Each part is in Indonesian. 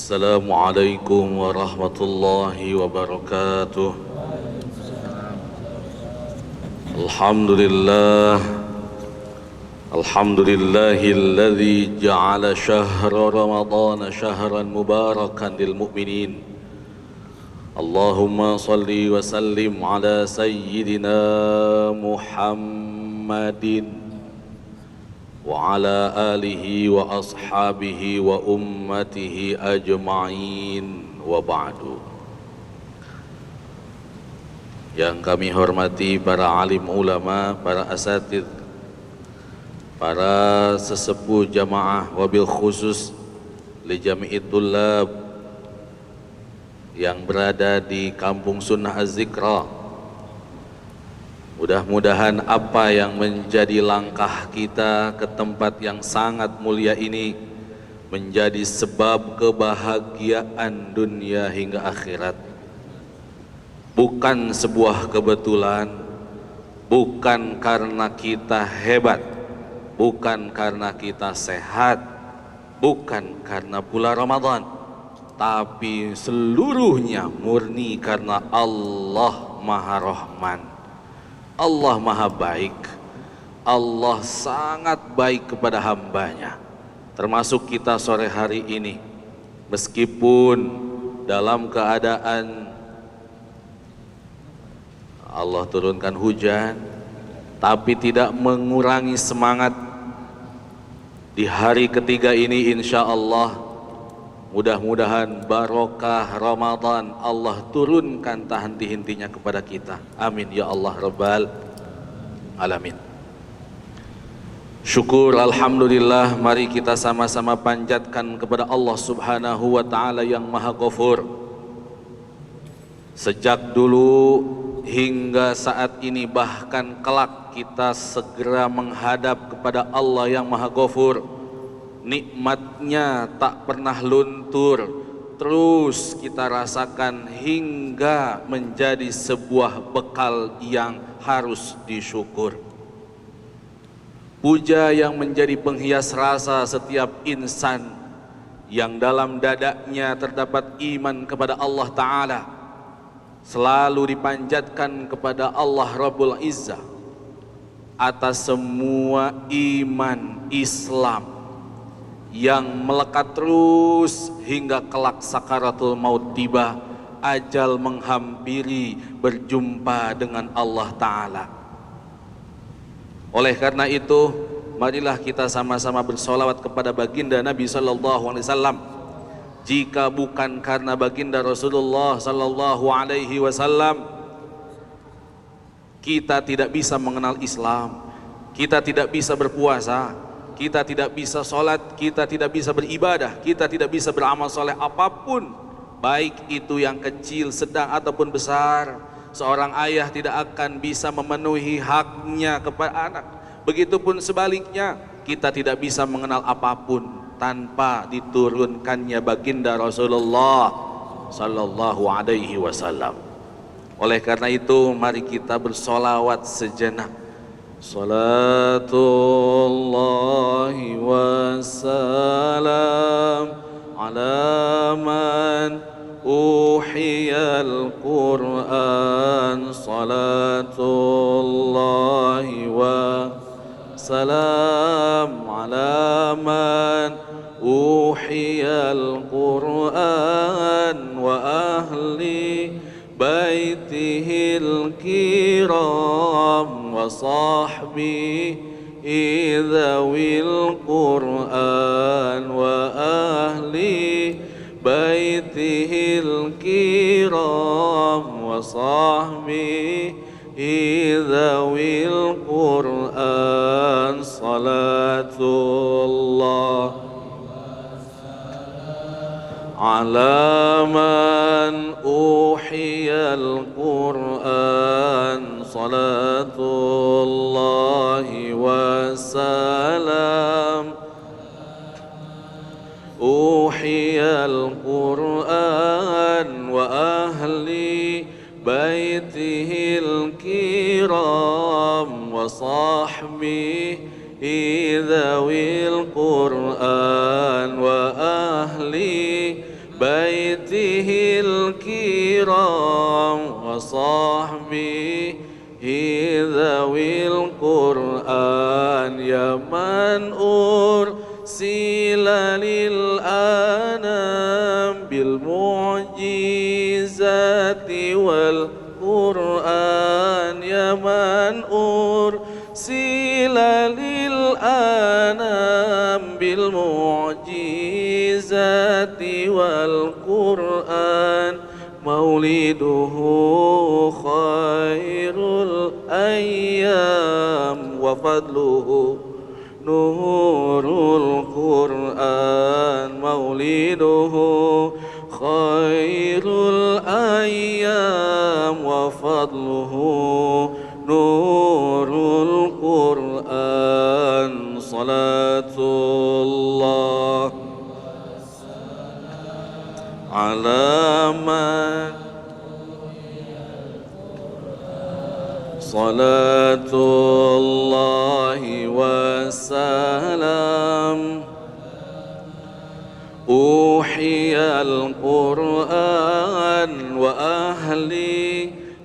Assalamualaikum warahmatullahi wabarakatuh. Alhamdulillah, alhamdulillahilladzi ja'ala syahra ramadhana syahran mubarakan lil mu'minin. Allahumma salli wa sallim ala sayyidina Muhammadin wa ala alihi wa ashabihi wa ummatihi ajma'in, wa ba'du. Yang kami hormati para alim ulama, para asatidz, para sesepuh jamaah, wabil khusus li jami'it tullab yang berada di Kampung Sunnah Az-Zikra. Mudah-mudahan apa yang menjadi langkah kita ke tempat yang sangat mulia ini menjadi sebab kebahagiaan dunia hingga akhirat. Bukan sebuah kebetulan, bukan karena kita hebat, bukan karena kita sehat, bukan karena bulan Ramadan, tapi seluruhnya murni karena Allah Maha Rahman, Allah Maha Baik. Allah sangat baik kepada hambanya, termasuk kita sore hari ini. Meskipun dalam keadaan Allah turunkan hujan, tapi tidak mengurangi semangat. Di hari ketiga ini insya Allah, mudah-mudahan barokah Ramadan Allah turunkan tak henti-hentinya kepada kita. Amin ya Allah Rabbal Alamin. Syukur alhamdulillah, mari kita sama-sama panjatkan kepada Allah Subhanahu wa ta'ala yang Maha Ghafur. Sejak dulu hingga saat ini, bahkan kelak kita segera menghadap kepada Allah yang Maha Ghafur. Nikmatnya tak pernah luntur, terus kita rasakan hingga menjadi sebuah bekal yang harus disyukur. Puja yang menjadi penghias rasa setiap insan yang dalam dadanya terdapat iman kepada Allah Ta'ala, selalu dipanjatkan kepada Allah Rabbul Izzah atas semua iman Islam yang melekat terus hingga kelak sakaratul maut tiba, ajal menghampiri, berjumpa dengan Allah Ta'ala. Oleh karena itu, marilah kita sama-sama bersolawat kepada baginda Nabi Sallallahu Alaihi Wasallam. Jika bukan karena baginda Rasulullah Sallallahu Alaihi Wasallam, kita tidak bisa mengenal Islam, kita tidak bisa berpuasa, kita tidak bisa sholat, kita tidak bisa beribadah, kita tidak bisa beramal soleh apapun, baik itu yang kecil, sedang ataupun besar. Seorang ayah tidak akan bisa memenuhi haknya kepada anak. Begitupun sebaliknya, kita tidak bisa mengenal apapun tanpa diturunkannya baginda Rasulullah Sallallahu Alaihi Wasallam. Oleh karena itu, mari kita bersolawat sejenak. Salatullahi wassalam ala man uhiyal Qur'an. Salatullahi wassalam ala man uhiyal Qur'an wa ahli baitihil kiram wa sahbihi dhawil Qur'an wa ahli baitihil kiram wa sahbihi dhawil Qur'an. Salatullah ala man uhiyal Qur'an. Salatullahi wassalam uhiyal Qur'an wa ahli baitihil kiram wa sahbihi dhawil Qur'an wa ahli بيته الكرام وصحبه ذوي القرآن يا من أرسل للأنام بالمعجزات والقرآن يا من أرسل للأنام بالمعجزات والقرآن مولده خير الأيام وفضله نور القرآن مولده خير الأيام وفضله نور القرآن صلاة الله على من صلاة الله والسلام أوحي القرآن وأهل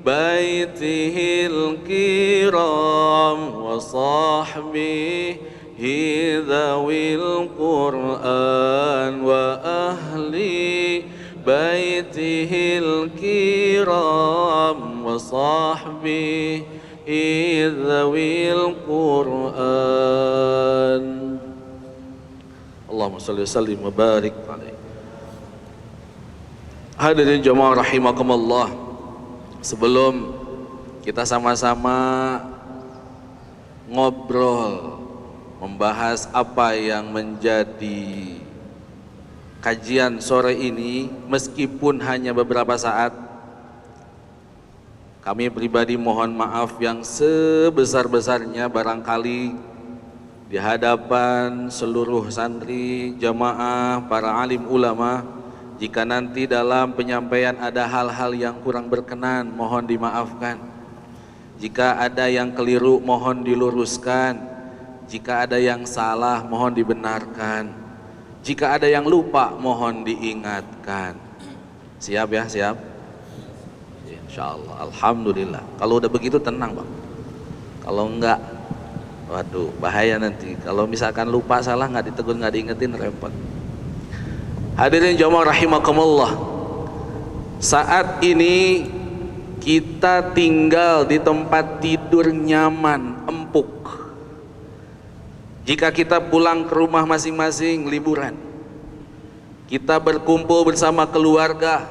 بيته الكرام وصحبه ذوي القرآن وأهل بيته الكرام وصحبه ذوي القرآن Allahumma salli wa sallim wa barik alaihi. Hadirin jamaah rahimakumullah, sebelum kita sama-sama ngobrol membahas apa yang menjadi kajian sore ini, meskipun hanya beberapa saat, kami pribadi mohon maaf yang sebesar-besarnya barangkali di hadapan seluruh santri, jamaah, para alim ulama, jika nanti dalam penyampaian ada hal-hal yang kurang berkenan, mohon dimaafkan. Jika ada yang keliru, mohon diluruskan. Jika ada yang salah, mohon dibenarkan. Jika ada yang lupa, mohon diingatkan. Siap ya, siap? Insyaallah, alhamdulillah. Kalau udah begitu tenang bang. Kalau enggak, waduh bahaya nanti. Kalau misalkan lupa salah, nggak ditegur, nggak diingetin, repot. Hadirin jamaah rahimakumullah, saat ini kita tinggal di tempat tidur nyaman, empuk. Jika kita pulang ke rumah masing-masing liburan, kita berkumpul bersama keluarga,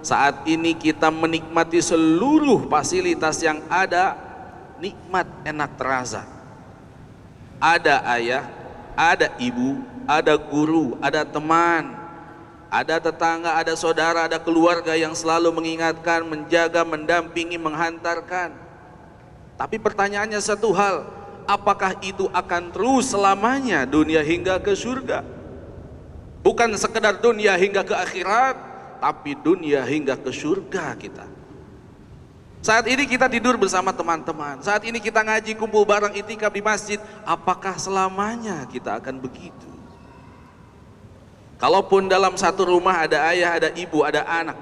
saat ini kita menikmati seluruh fasilitas yang ada, nikmat enak terasa. Ada ayah, ada ibu, ada guru, ada teman, ada tetangga, ada saudara, ada keluarga yang selalu mengingatkan, menjaga, mendampingi, menghantarkan. Tapi pertanyaannya satu hal, apakah itu akan terus selamanya, dunia hingga ke surga? Bukan sekedar dunia hingga ke akhirat, tapi dunia hingga ke surga kita. Saat ini kita tidur bersama teman-teman, saat ini kita ngaji kumpul bareng itikaf di masjid, apakah selamanya kita akan begitu? Kalaupun dalam satu rumah ada ayah, ada ibu, ada anak,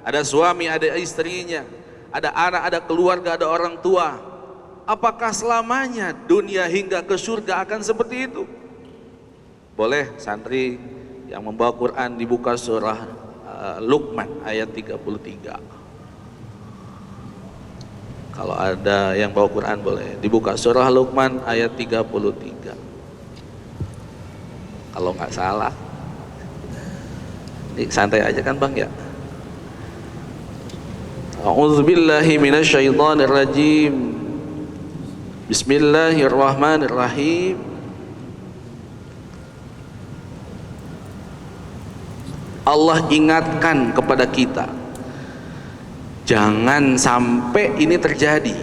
ada suami, ada istrinya, ada anak, ada keluarga, ada orang tua, apakah selamanya dunia hingga ke surga akan seperti itu? Boleh santri yang membawa Quran dibuka surah Luqman ayat 33. Kalau ada yang bawa Quran boleh dibuka surah Luqman ayat 33. Kalau nggak salah, ini santai aja kan bang ya. A'udzubillahi minasyaitonirrajim. Bismillahirrahmanirrahim. Allah ingatkan kepada kita, jangan sampai ini terjadi.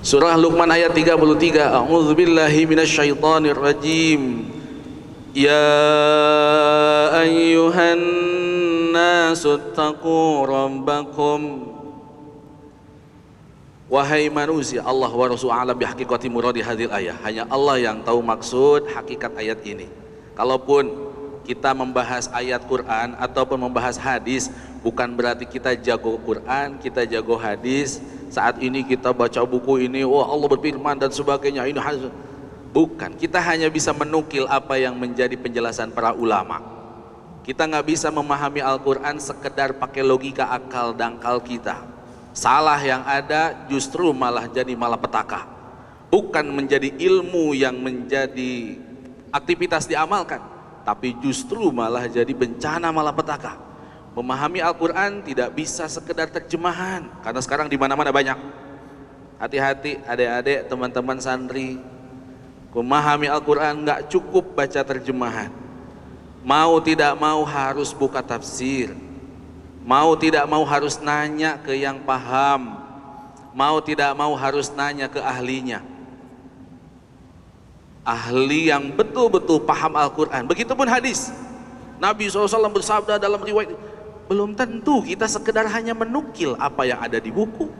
Surah Luqman ayat 33. A'udzubillahi minasyaitonirrajim. Ya ayyuhan nasu taqu rabbakum. Wahai manusia, Allah wa rasul a'lam bihaqiqati muradi hadhil ayah. Hanya Allah yang tahu maksud hakikat ayat ini. Kalaupun kita membahas ayat Quran ataupun membahas hadis bukan berarti kita jago Quran, kita jago hadis. Saat ini kita baca buku ini, oh Allah berfirman dan sebagainya, ini hadis. Bukan, kita hanya bisa menukil apa yang menjadi penjelasan para ulama. Kita nggak bisa memahami Al-Quran sekedar pakai logika akal dangkal kita. Salah yang ada justru malah jadi malapetaka. Bukan menjadi ilmu yang menjadi aktivitas diamalkan, tapi justru malah jadi bencana malapetaka. Memahami Al-Quran tidak bisa sekedar terjemahan, karena sekarang di mana-mana banyak. Hati-hati adik-adik, teman-teman santri, memahami Al-Quran nggak cukup baca terjemahan. Mau tidak mau harus buka tafsir, mau tidak mau harus nanya ke yang paham, mau tidak mau harus nanya ke ahlinya, ahli yang betul-betul paham Al-Quran. Begitupun hadis, Nabi SAW bersabda dalam riwayat, belum tentu kita sekedar hanya menukil apa yang ada di buku.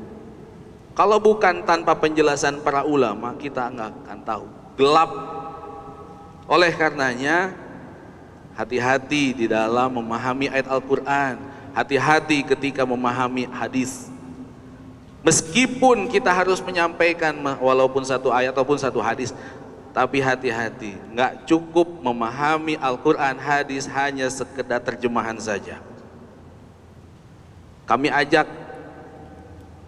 Kalau bukan tanpa penjelasan para ulama, kita nggak akan tahu, gelap. Oleh karenanya, hati-hati di dalam memahami ayat Al-Quran, hati-hati ketika memahami hadis. Meskipun kita harus menyampaikan walaupun satu ayat ataupun satu hadis, tapi hati-hati, nggak cukup memahami Al-Quran, hadis hanya sekedar terjemahan saja. Kami ajak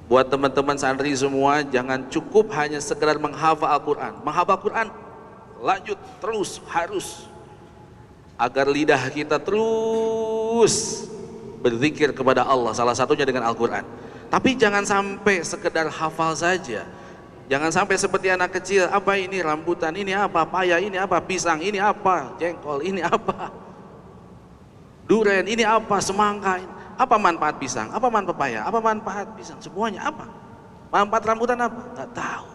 buat teman-teman santri semua, jangan cukup hanya sekedar menghafal Al-Quran. Menghafal Al-Quran, lanjut terus, harus agar lidah kita terus berzikir kepada Allah, salah satunya dengan Al-Quran. Tapi jangan sampai sekedar hafal saja. Jangan sampai seperti anak kecil, apa ini rambutan, ini apa, paya, ini apa, pisang, ini apa, jengkol, ini apa, duren, ini apa, semangka, ini. Apa manfaat pisang, apa manfaat paya, apa manfaat pisang, semuanya apa, manfaat rambutan apa, nggak tahu.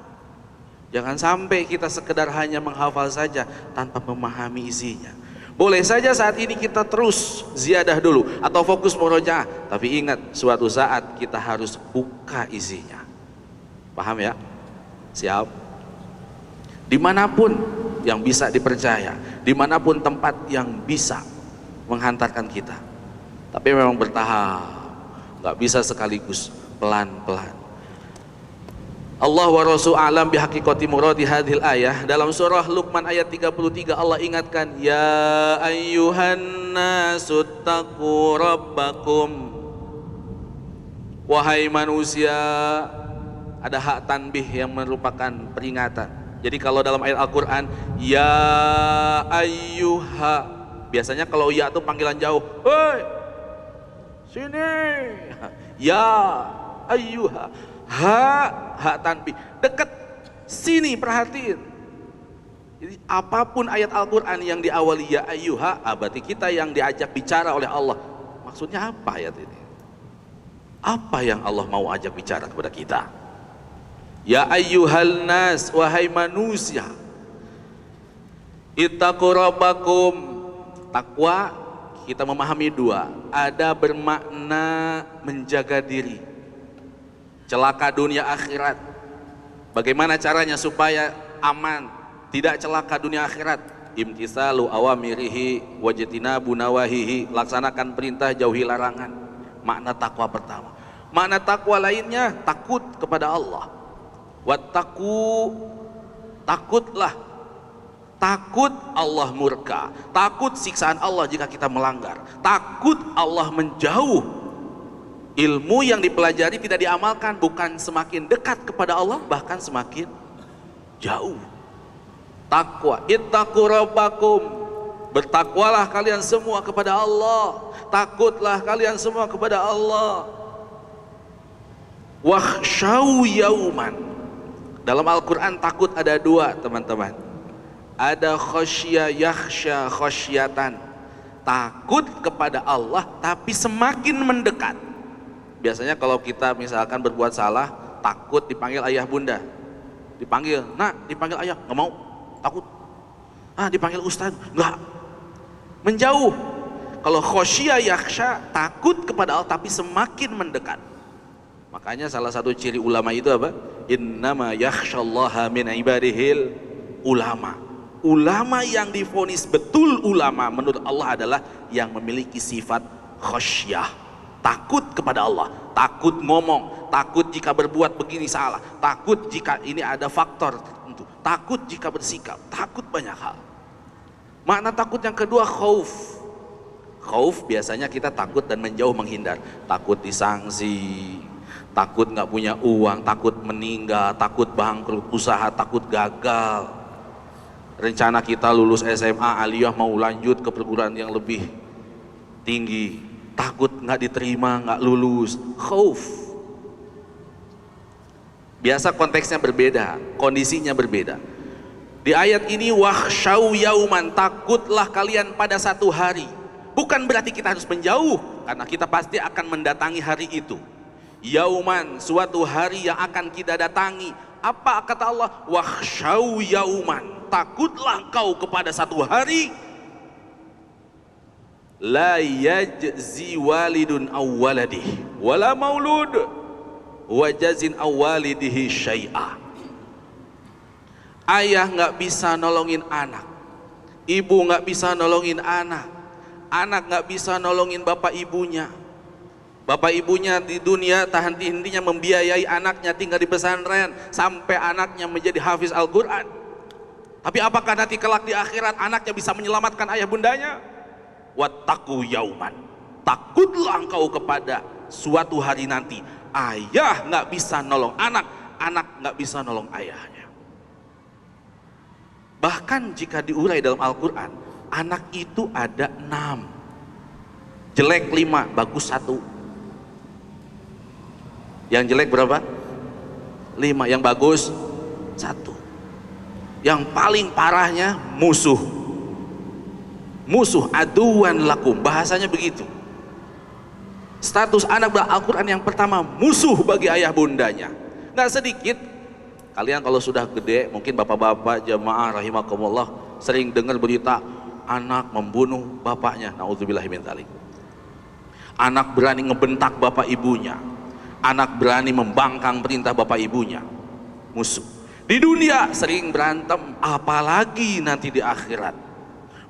Jangan sampai kita sekedar hanya menghafal saja tanpa memahami isinya. Boleh saja saat ini kita terus ziyadah dulu atau fokus murojaah, tapi ingat suatu saat kita harus buka isinya. Paham ya? Siap? Dimanapun yang bisa dipercaya, dimanapun tempat yang bisa menghantarkan kita, tapi memang bertahap, nggak bisa sekaligus, pelan-pelan. Allah wa Rasul alam bihaqiqati muradi hadhil ayah. Dalam surah Luqman ayat 33 Allah ingatkan, ya ayyuhan nasu taqu rabbakum. Wahai manusia, ada hak tanbih yang merupakan peringatan. Jadi kalau dalam ayat Al-Quran, ya ayyuha, biasanya kalau ya itu panggilan jauh, hei sini, ya ayyuha. Hak tanbih dekat sini, perhatiin. Jadi apapun ayat Al-Quran yang diawali ya ayyuha, berarti kita yang diajak bicara oleh Allah. Maksudnya apa ayat ini? Apa yang Allah mau ajak bicara kepada kita? Ya ayyuhal nas, wahai manusia, ittaqu rabbakum. Takwa kita memahami dua, ada bermakna menjaga diri, celaka dunia akhirat. Bagaimana caranya supaya aman, tidak celaka dunia akhirat? Imtisalu awamirihi wajtinabu nawahihi, laksanakan perintah, jauhi larangan. Makna takwa pertama. Makna takwa lainnya takut kepada Allah. Wattaqu, takutlah. Takut Allah murka, takut siksaan Allah jika kita melanggar, takut Allah menjauh. Ilmu yang dipelajari tidak diamalkan, bukan semakin dekat kepada Allah, bahkan semakin jauh. Takwa, ittaqu rabbakum, bertakwalah kalian semua kepada Allah, takutlah kalian semua kepada Allah. Wakhshaw yauman. Dalam Al-Quran takut ada dua, teman-teman. Ada khasya yakhsha khasyatan, takut kepada Allah tapi semakin mendekat. Biasanya kalau kita misalkan berbuat salah, takut dipanggil ayah bunda, dipanggil nak, dipanggil ayah, nggak mau, takut. Dipanggil ustaz, nggak, menjauh. Kalau khosyia yakhsha, takut kepada Allah tapi semakin mendekat. Makanya salah satu ciri ulama itu apa? Innama yakhshallaha min ibadihil ulama. ulama yang divonis betul ulama menurut Allah adalah yang memiliki sifat khasyah, takut kepada Allah, takut ngomong, takut jika berbuat begini salah, takut jika ini ada faktor tertentu, takut jika bersikap, takut banyak hal. Makna takut yang kedua khauf. Khauf biasanya kita takut dan menjauh, menghindar, takut disangsi, takut nggak punya uang, takut meninggal, takut bangkrut usaha, takut gagal. Rencana kita lulus SMA, aliyah mau lanjut ke perguruan yang lebih tinggi, takut nggak diterima, nggak lulus, khauf. Biasa konteksnya berbeda, kondisinya berbeda. Di ayat ini wakhsyau yauman, takutlah kalian pada satu hari. Bukan berarti kita harus menjauh, karena kita pasti akan mendatangi hari itu. Yauman, suatu hari yang akan kita datangi. Apa kata Allah? Wakhsyau yauman, takutlah engkau kepada satu hari la yajzi walidun aw waladih wala maulud wajazin aw walidihi syai'a. Ayah nggak bisa nolongin anak, ibu nggak bisa nolongin anak, anak nggak bisa nolongin bapak ibunya. Bapak ibunya di dunia tahan hentinya membiayai anaknya tinggal di pesantren sampai anaknya menjadi hafiz Al-Quran. Tapi apakah nanti kelak di akhirat anaknya bisa menyelamatkan ayah bundanya? Wattaqu yauman, takutlah engkau kepada suatu hari nanti ayah nggak bisa nolong anak, anak nggak bisa nolong ayahnya. Bahkan jika diurai dalam Al-Quran, anak itu ada 6, jelek 5, bagus 1. Yang jelek berapa? 5, yang bagus 1. Yang paling parahnya musuh. Musuh, aduan lakum, bahasanya begitu. Status anak Al-Quran yang pertama, musuh bagi ayah bundanya. Nggak sedikit kalian kalau sudah gede, mungkin bapak-bapak jamaah rahimakumullah sering dengar berita anak membunuh bapaknya, naudzubillahi min dzalik. Anak berani ngebentak bapak ibunya, anak berani membangkang perintah bapak ibunya. Musuh. Di dunia sering berantem, apalagi nanti di akhirat.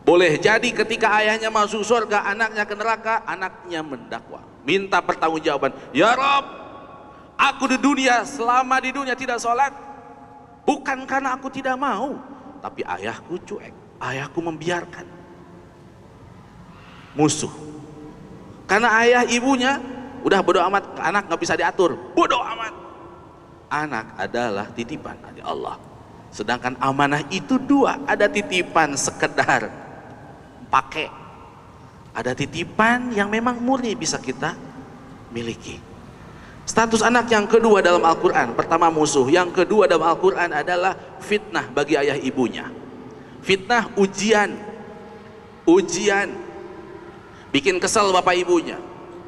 Boleh jadi ketika ayahnya masuk surga, anaknya ke neraka, anaknya mendakwa, minta pertanggungjawaban. Ya Rob, aku di dunia, selama di dunia tidak sholat, bukan karena aku tidak mau, tapi ayahku cuek, ayahku membiarkan. Musuh. Karena ayah ibunya udah bodo amat, anak nggak bisa diatur, bodo amat. Anak adalah titipan dari Allah. Sedangkan amanah itu 2, ada titipan sekedar pakai, ada titipan yang memang murni bisa kita miliki. Status anak yang kedua dalam Al-Quran, pertama musuh, yang kedua dalam Al-Quran adalah fitnah bagi ayah ibunya. Fitnah, ujian, bikin kesel bapak ibunya.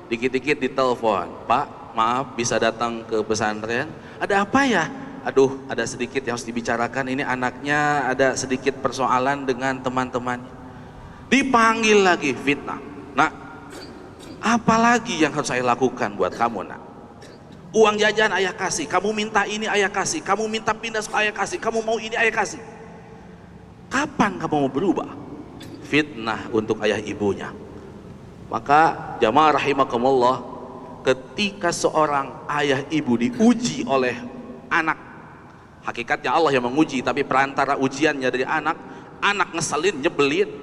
Dikit-dikit ditelepon, Pak maaf bisa datang ke pesantren, ada apa ya? Aduh, ada sedikit yang harus dibicarakan, ini anaknya ada sedikit persoalan dengan teman-temannya. Dipanggil lagi, fitnah. Nak, apa lagi yang harus saya lakukan buat kamu, nak? Uang jajan ayah kasih, kamu minta ini ayah kasih, kamu minta pindah sekolah ayah kasih, kamu mau ini ayah kasih. Kapan kamu mau berubah? Fitnah untuk ayah ibunya. Maka jamaah rahimakumullah, ketika seorang ayah ibu diuji oleh anak, hakikatnya Allah yang menguji, tapi perantara ujiannya dari anak, anak ngeselin, nyebelin.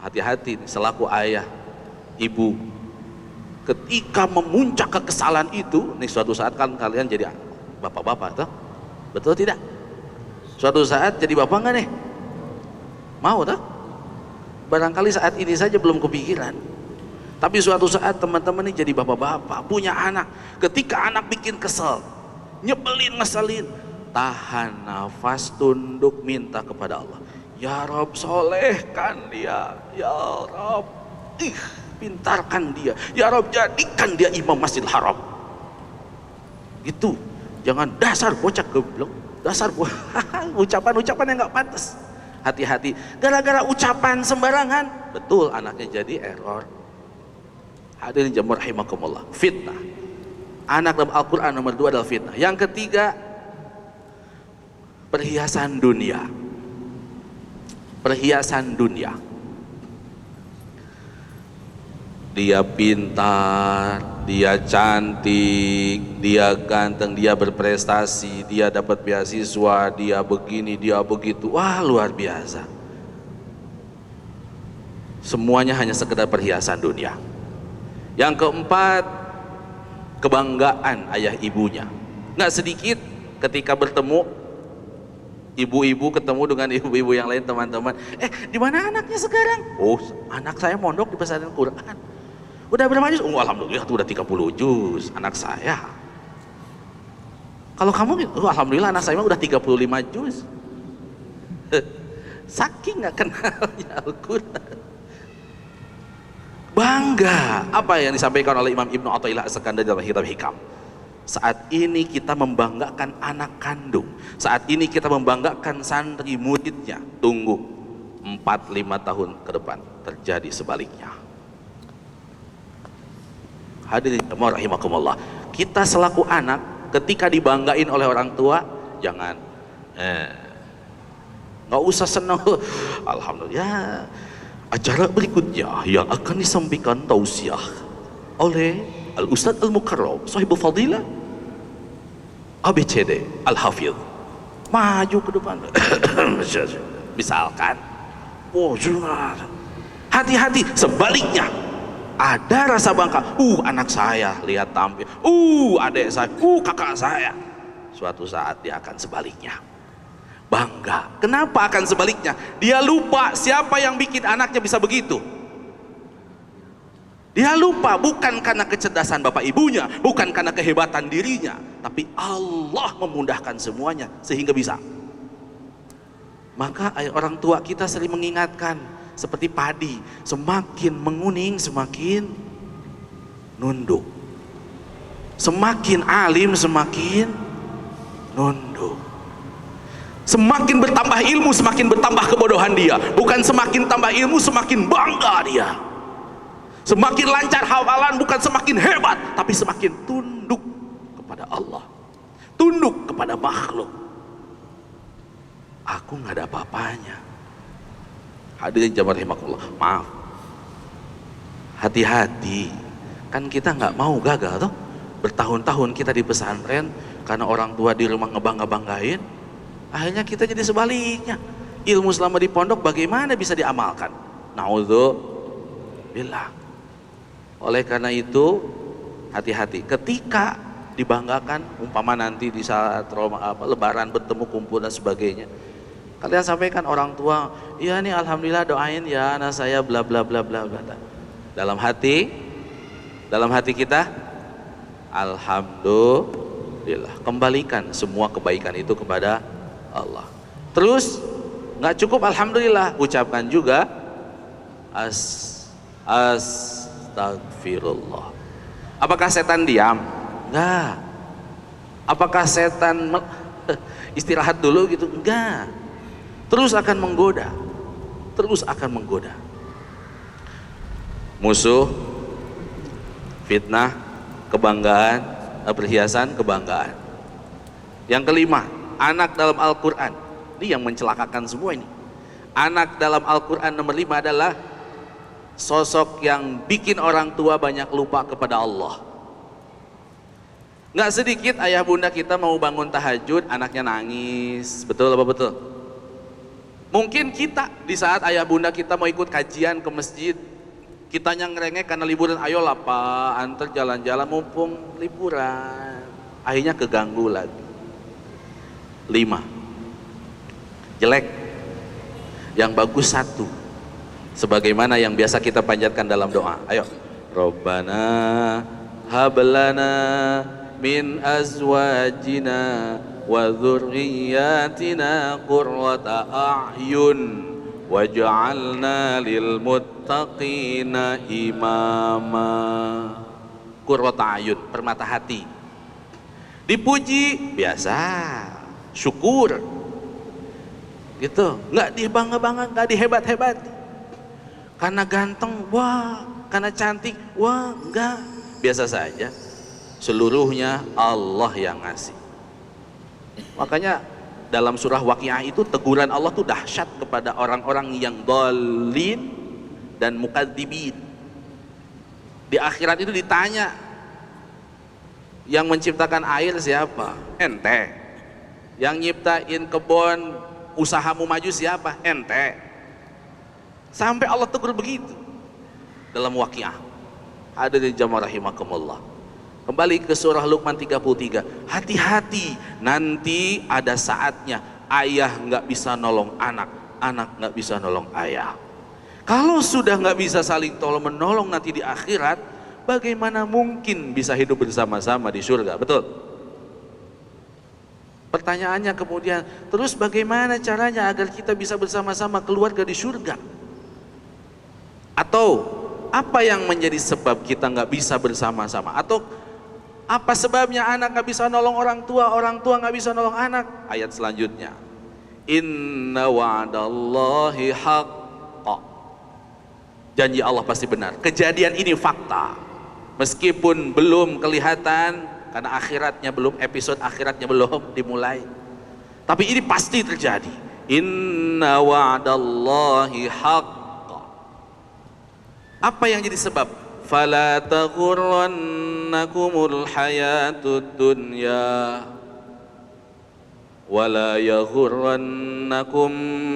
Hati-hati selaku ayah ibu, ketika memuncak kekesalan itu, nih suatu saat kan kalian jadi bapak-bapak, toh? Betul tidak? Suatu saat jadi bapak nggak nih? Mau toh? Barangkali saat ini saja belum kepikiran, tapi suatu saat teman-teman ini jadi bapak-bapak, punya anak. Ketika anak bikin kesel, nyebelin, ngeselin, tahan nafas, tunduk, minta kepada Allah. Ya Rob, solehkan dia. Ya Rob, pintarkan dia. Ya Rob, jadikan dia imam Masjidil Haram. Gitu. Jangan dasar bocah goblok, dasar ucapan-ucapan yang nggak pantas. Hati-hati, gara-gara ucapan sembarangan, betul anaknya jadi error. Hadirin jamaah rahimakumullah, fitnah. Anak dalam Al-Quran nomor 2 adalah fitnah. Yang ketiga, perhiasan dunia. Perhiasan dunia. Dia pintar, dia cantik, dia ganteng, dia berprestasi, dia dapat beasiswa, dia begini, dia begitu. Wah, luar biasa. Semuanya hanya sekedar perhiasan dunia. Yang keempat, kebanggaan ayah ibunya. Nggak sedikit ketika bertemu ibu-ibu ketemu dengan ibu-ibu yang lain, teman-teman. Di mana anaknya sekarang? Oh, anak saya mondok di pesantren Quran. Udah berapa juz? Oh, alhamdulillah tuh udah 30 juz anak saya. Kalau kamu, oh, alhamdulillah anak saya udah 35 juz. Saking nggak kenalnya Al-Quran. Bangga. Apa yang disampaikan oleh Imam Ibnu Athaillah As-Sakandari dalam kitab Hikam? Saat ini kita membanggakan anak kandung, saat ini kita membanggakan santri muridnya. Tunggu 4-5 tahun ke depan terjadi sebaliknya. Hadirin rahimakumullah, kita selaku anak ketika dibanggain oleh orang tua, jangan nggak usah senang. Alhamdulillah, acara berikutnya yang akan disampaikan tausiah oleh Al-Ustadz Al-Mukarram Sahibul Fadilah ABCD Al-Hafidh, maju ke depan. Misalkan, hati-hati, sebaliknya ada rasa bangga. Anak saya lihat tampil, adik saya, kakak saya. Suatu saat dia akan sebaliknya, bangga. Kenapa akan sebaliknya? Dia lupa siapa yang bikin anaknya bisa begitu. Dia lupa, bukan karena kecerdasan bapak ibunya, bukan karena kehebatan dirinya, tapi Allah memudahkan semuanya sehingga bisa. Maka orang tua kita sering mengingatkan, seperti padi, semakin menguning semakin nunduk, semakin alim semakin nunduk, semakin bertambah ilmu semakin bertambah kebodohan dia, bukan semakin tambah ilmu semakin bangga dia. Semakin lancar hafalan bukan semakin hebat, tapi semakin tunduk kepada Allah, tunduk kepada makhluk. Aku nggak ada apa-apanya. Hadirin jamaah rahimakumullah, maaf, hati-hati, kan kita nggak mau gagal toh. Bertahun-tahun kita di pesantren karena orang tua di rumah ngebangga-banggain, akhirnya kita jadi sebaliknya. Ilmu selama di pondok bagaimana bisa diamalkan? Naudzubillah. Oleh karena itu hati-hati ketika dibanggakan, umpama nanti di saat lebaran bertemu kumpul dan sebagainya, kalian sampaikan orang tua, iya nih alhamdulillah doain ya anak saya bla bla bla bla bla. Dalam hati kita, alhamdulillah, kembalikan semua kebaikan itu kepada Allah. Terus nggak cukup alhamdulillah, ucapkan juga astagfirullah. Apakah setan diam? Enggak. Apakah setan istirahat dulu gitu? Enggak. Terus akan menggoda, terus akan menggoda. Musuh, fitnah, kebanggaan, perhiasan, kebanggaan. Yang kelima, anak dalam Al-Quran. Ini yang mencelakakan semua ini. Anak dalam Al-Quran nomor 5 adalah sosok yang bikin orang tua banyak lupa kepada Allah. Nggak sedikit ayah bunda kita mau bangun tahajud, anaknya nangis. Betul apa betul? Mungkin kita di saat ayah bunda kita mau ikut kajian ke masjid, kitanya ngerengek karena liburan, ayolah pak antar jalan-jalan mumpung liburan, akhirnya keganggu lagi. 5, jelek, yang bagus 1, sebagaimana yang biasa kita panjatkan dalam doa. Ayo, Rabbana hablana min azwajina wa dzurriyyatina qurrata a'yun waj'alna lil muttaqina imama. Qurrata a'yun, permata hati. Dipuji biasa, syukur gitu, nggak dibangga-bangga, nggak dihebat-hebat. Karena ganteng, wah, karena cantik, wah, enggak, biasa saja. Seluruhnya Allah yang ngasih. Makanya dalam surah Waqiah itu teguran Allah tuh dahsyat kepada orang-orang yang dhalin dan mukadzibin. Di akhirat itu ditanya, yang menciptakan air siapa? Ente. Yang nyiptain kebun usahamu maju siapa? Ente. Sampai Allah tegur begitu dalam Waqiah. Hadirin jamaah rahimakumullah. Kembali ke surah Luqman 33. Hati-hati, nanti ada saatnya ayah nggak bisa nolong anak, anak nggak bisa nolong ayah. Kalau sudah nggak bisa saling tolong menolong nanti di akhirat, bagaimana mungkin bisa hidup bersama-sama di surga? Betul? Pertanyaannya kemudian, terus bagaimana caranya agar kita bisa bersama-sama keluarga di surga? Atau apa yang menjadi sebab kita nggak bisa bersama-sama? Atau apa sebabnya anak nggak bisa nolong orang tua nggak bisa nolong anak? Ayat selanjutnya, inna wa'dallahi haqqa. Janji Allah pasti benar. Kejadian ini fakta, meskipun belum kelihatan karena akhiratnya belum, episode akhiratnya belum dimulai, tapi ini pasti terjadi. Inna wa'dallahi haqqa. Apa yang jadi sebab? Fala taghurrannakumul hayatud dunya wala yaghurrannakum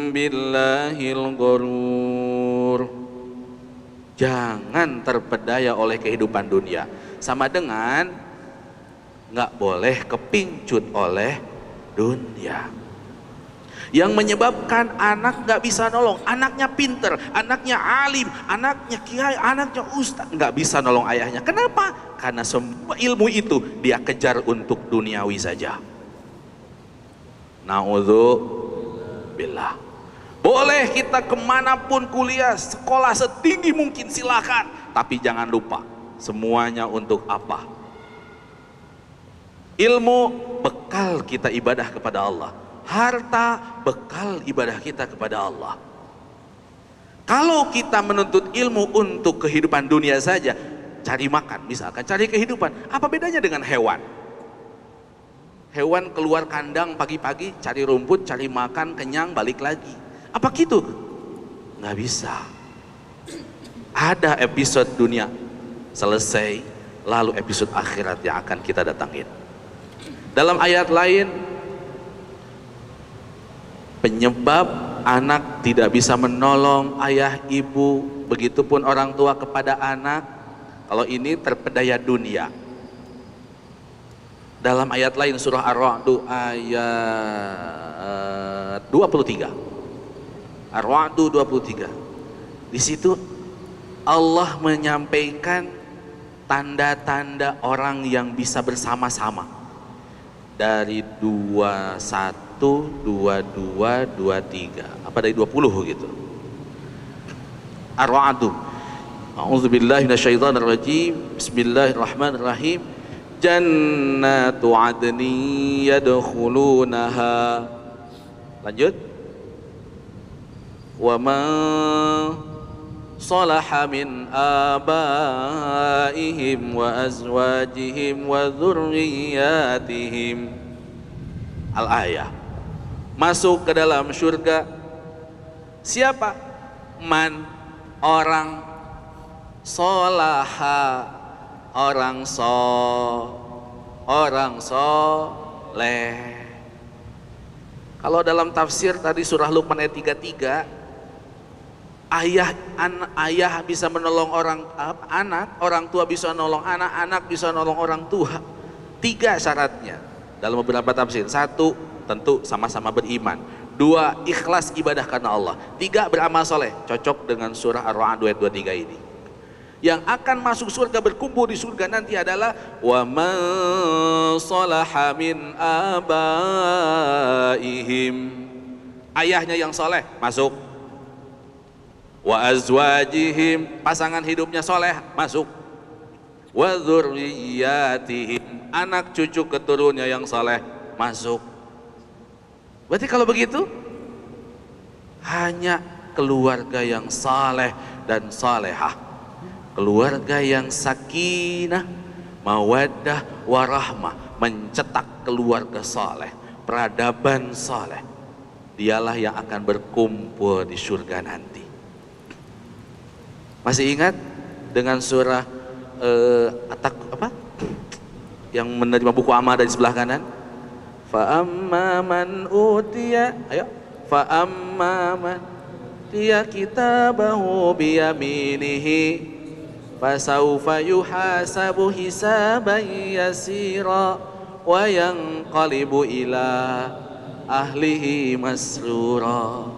billahil ghurur. Jangan terpedaya oleh kehidupan dunia, sama dengan nggak boleh kepincut oleh dunia. Yang menyebabkan anak nggak bisa nolong, anaknya pinter, anaknya alim, anaknya kiai, anaknya ustaz, nggak bisa nolong ayahnya. Kenapa? Karena semua ilmu itu dia kejar untuk duniawi saja. Na'udzubillah. Boleh kita kemanapun kuliah, sekolah setinggi mungkin silakan, tapi jangan lupa semuanya untuk apa? Ilmu bekal kita ibadah kepada Allah, harta bekal ibadah kita kepada Allah. Kalau kita menuntut ilmu untuk kehidupan dunia saja, cari makan misalkan, cari kehidupan, apa bedanya dengan hewan? Hewan keluar kandang pagi-pagi, cari rumput, cari makan, kenyang, balik lagi. Apa gitu? Nggak bisa. Ada episode dunia selesai, lalu episode akhirat yang akan kita datangin. Dalam ayat lain, penyebab anak tidak bisa menolong ayah ibu, begitupun orang tua kepada anak, kalau ini terpedaya dunia. Dalam ayat lain surah Ar-Ra'd ayat 23. Ar-Ra'd 23. Di situ Allah menyampaikan tanda-tanda orang yang bisa bersama-sama. Dari 21, 22, 23. Apa dari 20 gitu. Ar-Ra'd. A'udzubillahi minasyaitonirrajim. Bismillahirrahmanirrahim. Jannatu adni yadkhulunaha. Lanjut. Wa man salaha min abaihim wa azwajihim wa dzurriyyatihim. Al-ayah. Masuk ke dalam surga siapa? Man, orang solaha, orang soleh. Kalau dalam tafsir tadi surah Luqman ayat 33, ayah bisa menolong anak, orang tua bisa menolong anak, anak bisa menolong orang tua. 3 syaratnya dalam beberapa tafsir. 1, tentu sama-sama beriman. 2, ikhlas ibadah karena Allah. 3, beramal soleh. Cocok dengan surah Ar-Ra'd ayat 23 ini. Yang akan masuk surga, berkumpul di surga nanti adalah wa man salaha min abaihim. Ayahnya yang soleh masuk. Wa azwajihim, pasangan hidupnya soleh masuk. Wa dzurriyyatihim, anak cucu keturunannya yang soleh masuk. Berarti kalau begitu hanya keluarga yang saleh dan salehah, keluarga yang sakinah, mawaddah, warahmah, mencetak keluarga saleh, peradaban saleh, dialah yang akan berkumpul di surga nanti. Masih ingat dengan surah apa? Yang menerima buku amal dari sebelah kanan? Fa amma man utiya, ayo. Fa amma man utiya kitabahu bi yaminihi fasawfa yuhasabu hisaban yasira wa yanqalibu ila ahlihi masrura.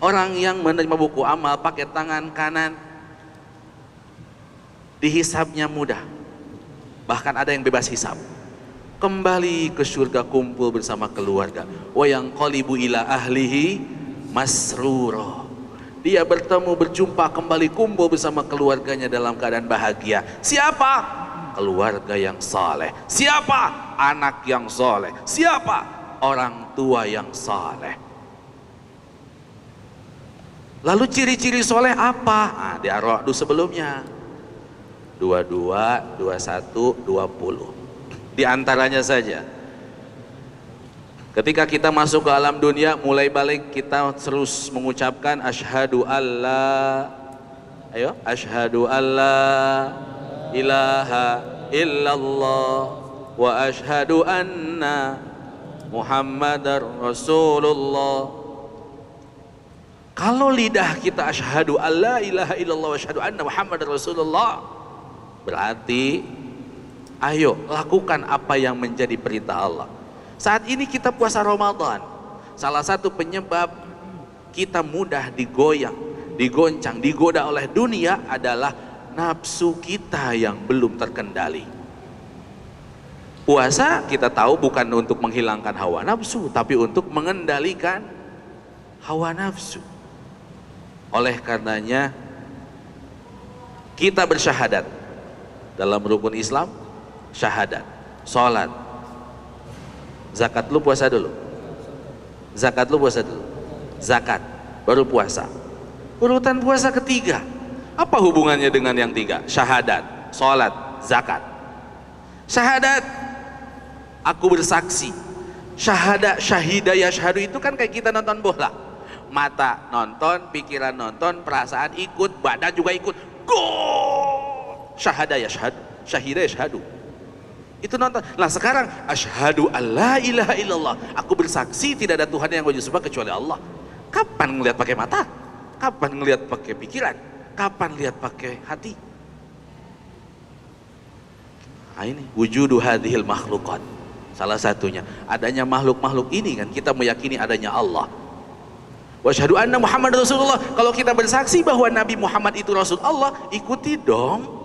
Orang yang menerima buku amal pakai tangan kanan, dihisabnya mudah, bahkan ada yang bebas hisab, kembali ke surga kumpul bersama keluarga. Wa yanqalibu ila ahlihi masrura. Dia bertemu, berjumpa, kembali kumpul bersama keluarganya dalam keadaan bahagia. Siapa? Keluarga yang saleh. Siapa? Anak yang saleh. Siapa? Orang tua yang saleh. Lalu ciri-ciri soleh apa? Nah, di Ar-Ra'd sebelumnya 22, 21, 20. Di antaranya saja, ketika kita masuk ke alam dunia, mulai balik kita terus mengucapkan asyhadu alla, ayo, asyhadu alla ilaha illallah wa asyhadu anna Muhammadar Rasulullah. Kalau lidah kita asyhadu alla ilaha illallah wa asyhadu anna Muhammadar Rasulullah, berarti ayo lakukan apa yang menjadi perintah Allah. Saat ini kita puasa Ramadan, salah satu penyebab kita mudah digoyang, digoncang, digoda oleh dunia adalah nafsu kita yang belum terkendali. Puasa kita tahu bukan untuk menghilangkan hawa nafsu, tapi untuk mengendalikan hawa nafsu. Oleh karenanya kita bersyahadat dalam rukun Islam, syahadat, sholat, zakat. Lu puasa dulu, zakat lu puasa dulu, zakat baru puasa. Urutan puasa ketiga, apa hubungannya dengan yang tiga? Syahadat, sholat, zakat. Syahadat, aku bersaksi. Syahadat, syahidah, yashhadu itu kan kayak kita nonton bola. Mata nonton, pikiran nonton, perasaan ikut, badan juga ikut. Gol! Syahadah yashhadu, syahidah yashhadu. Itu nonton. Nah sekarang asyhadu alla ilaha illallah, aku bersaksi tidak ada Tuhan yang wajib disembah kecuali Allah. Kapan ngelihat pakai mata? Kapan ngelihat pakai pikiran? Kapan lihat pakai hati? Nah ini wujudu hadhil makhluqat. Salah satunya adanya makhluk-makhluk ini kan kita meyakini adanya Allah. Wa asyhadu anna Muhammad Rasulullah. Kalau kita bersaksi bahwa Nabi Muhammad itu Rasul Allah, ikuti dong.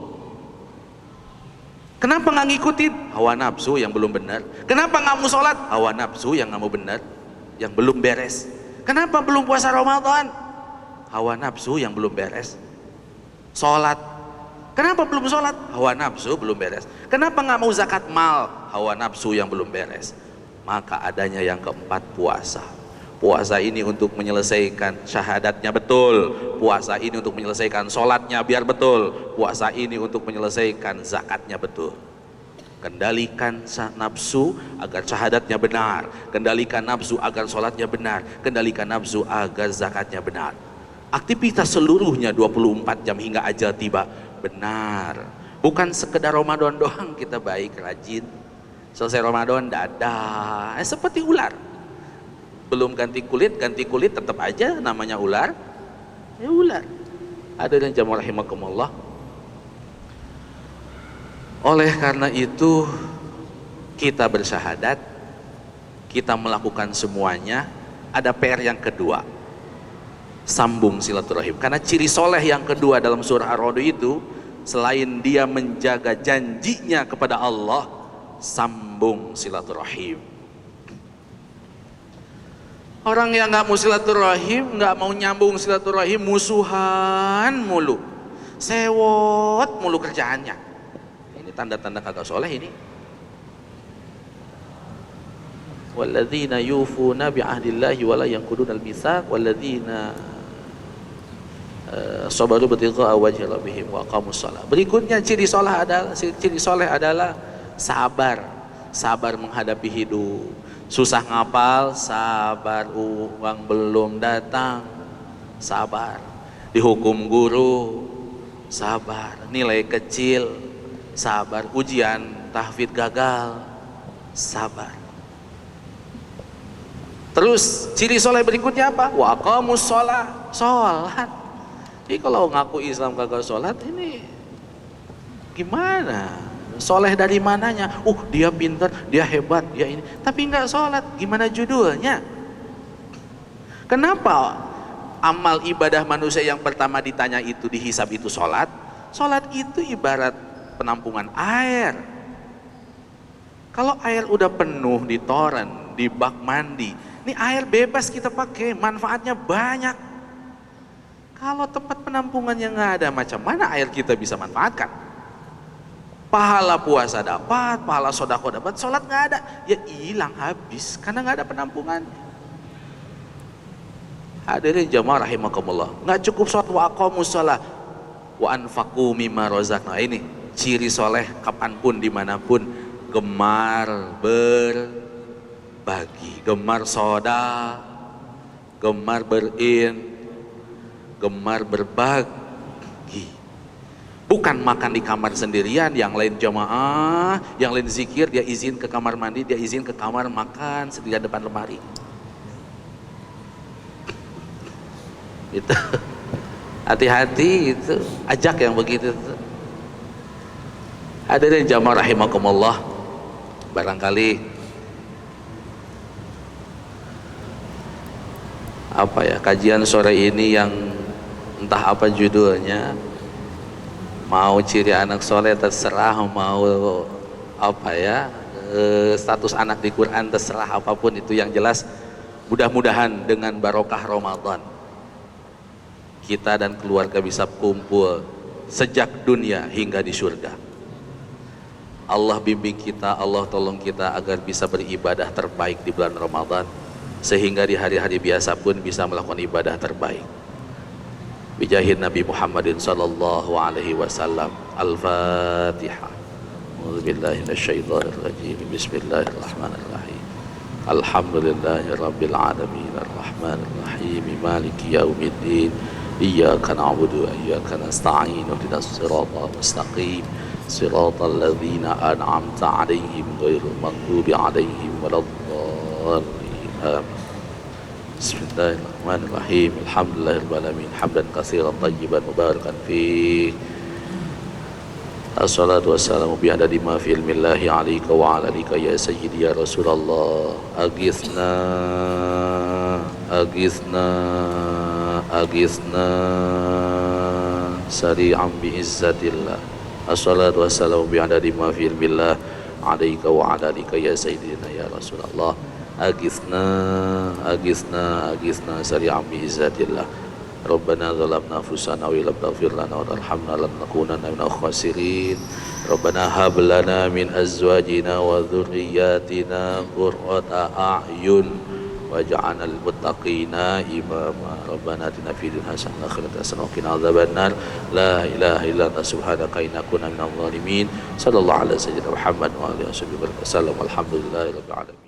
Kenapa nggak ngikutin? Hawa nafsu yang belum benar. Kenapa nggak mau sholat? Hawa nafsu yang nggak mau benar, yang belum beres. Kenapa belum puasa Ramadan? Hawa nafsu yang belum beres. Sholat, kenapa belum sholat? Hawa nafsu belum beres. Kenapa nggak mau zakat mal? Hawa nafsu yang belum beres. Maka adanya yang keempat, puasa. Puasa ini untuk menyelesaikan syahadatnya betul. Puasa ini untuk menyelesaikan sholatnya biar betul. Puasa ini untuk menyelesaikan zakatnya betul. Kendalikan nafsu agar syahadatnya benar. Kendalikan nafsu agar sholatnya benar. Kendalikan nafsu agar zakatnya benar. Aktivitas seluruhnya 24 jam hingga ajal tiba benar. Bukan sekedar Ramadan doang kita baik, rajin. Selesai Ramadan dadah, seperti ular. Belum ganti kulit tetap aja namanya ular. Ya ular. Ada yang jamaah rahimakumullah. Oleh karena itu kita bersyahadat, kita melakukan semuanya. Ada PR yang kedua, sambung silaturahim. Karena ciri soleh yang kedua dalam surah Ar-Ra'd itu, selain dia menjaga janjinya kepada Allah, sambung silaturahim. Orang yang nggak mau silaturahim, nggak mau nyambung silaturahim, musuhan mulu, sewot mulu kerjaannya. Ini tanda-tanda kagak soleh ini. Walladzina yufuna bi'ahdillahi wa la yanquduna al-mitsaq walladzina sabaru bitigha'a wajhi rabbihim wa aqamus shalah. Berikutnya ciri soleh adalah sabar menghadapi hidup, Susah ngapal, sabar, uang belum datang, sabar. Dihukum guru, sabar. Nilai kecil, sabar. Ujian tahfidz gagal, sabar. Terus ciri soleh berikutnya apa? Wa aqamus sholat, sholat. Jadi kalau ngaku Islam kagak sholat, ini gimana? Soleh dari mananya? Dia pintar, dia hebat, dia ini. Tapi nggak sholat, gimana judulnya? Kenapa amal ibadah manusia yang pertama ditanya itu dihisab itu sholat? Sholat itu ibarat penampungan air. Kalau air udah penuh di toren, di bak mandi, ini air bebas kita pakai, manfaatnya banyak. Kalau tempat penampungannya nggak ada, macam mana air kita bisa manfaatkan? Pahala puasa dapat, pahala sodako dapat, sholat nggak ada, ya hilang habis karena nggak ada penampungannya. Hadirin jamaah rahimakumullah, nggak cukup sholat wa aqamus shalah wa anfaqu mimma razaqna. Ini ciri soleh kapanpun dimanapun, gemar berbagi, gemar soda, gemar gemar berbagi. Bukan makan di kamar sendirian, yang lain jamaah, yang lain zikir, dia izin ke kamar mandi, dia izin ke kamar makan sendirian depan lemari. Itu hati-hati, itu ajak yang begitu. Hadirin jamaah rahimakumullah, barangkali kajian sore ini yang entah apa judulnya, mau ciri anak soleh terserah, mau status anak di Quran terserah, apapun itu, yang jelas mudah-mudahan dengan barokah Ramadan kita dan keluarga bisa kumpul sejak dunia hingga di surga. Allah bimbing kita, Allah tolong kita agar bisa beribadah terbaik di bulan Ramadan, sehingga di hari-hari biasa pun bisa melakukan ibadah terbaik. Bijahid Nabi Muhammadin sallallahu alaihi wasallam. Al-Fatihah. A'udzubillahi minasyaitonirrajim. Bismillahirrahmanirrahim. Alhamdulillahi rabbil alamin, arrahmanir rahim, maliki yaumiddin. Iyyaka na'budu wa iyyaka nasta'in. Ihdinas siratal mustaqim. Siratal ladzina an'amta 'alaihim ghairil maghdubi 'alaihim waladdallin. Amin. Bismillahirrahmanirrahim. Alhamdulillahirabbil alamin. Hamdan katsiran thayyiban mubarakan fi. Assalatu wassalamu bi adadi ma fi ilmillahi 'alaika wa 'ala alika ya sayyidi ya Rasulullah. Aghithna aghithna aghithna sari'an bi izzatillah. Assalatu wassalamu bi adadi ma fi ilmillahi 'alaika wa 'ala alika ya sayyidina ya Rasulullah. Aghithna aghithna aghithna sari'an bi izzatillah. Rabbana zalamna anfusana wa illam taghfir lana wa tarhamna lanakunanna minal khasirin. Rabbana hab lana min azwajina wa dhurriyyatina qurrata a'yun waj'alna lil muttaqina imama. Rabbana atina fid dunya hasanah wa fil akhirati hasanah wa qina adzabannar. La ilaha illa anta subhanaka inna kunna minadh dhalimin. Sallallahu alaihi wasallam Muhammad wa alihi wasallam. Alhamdulillahirabbil alamin.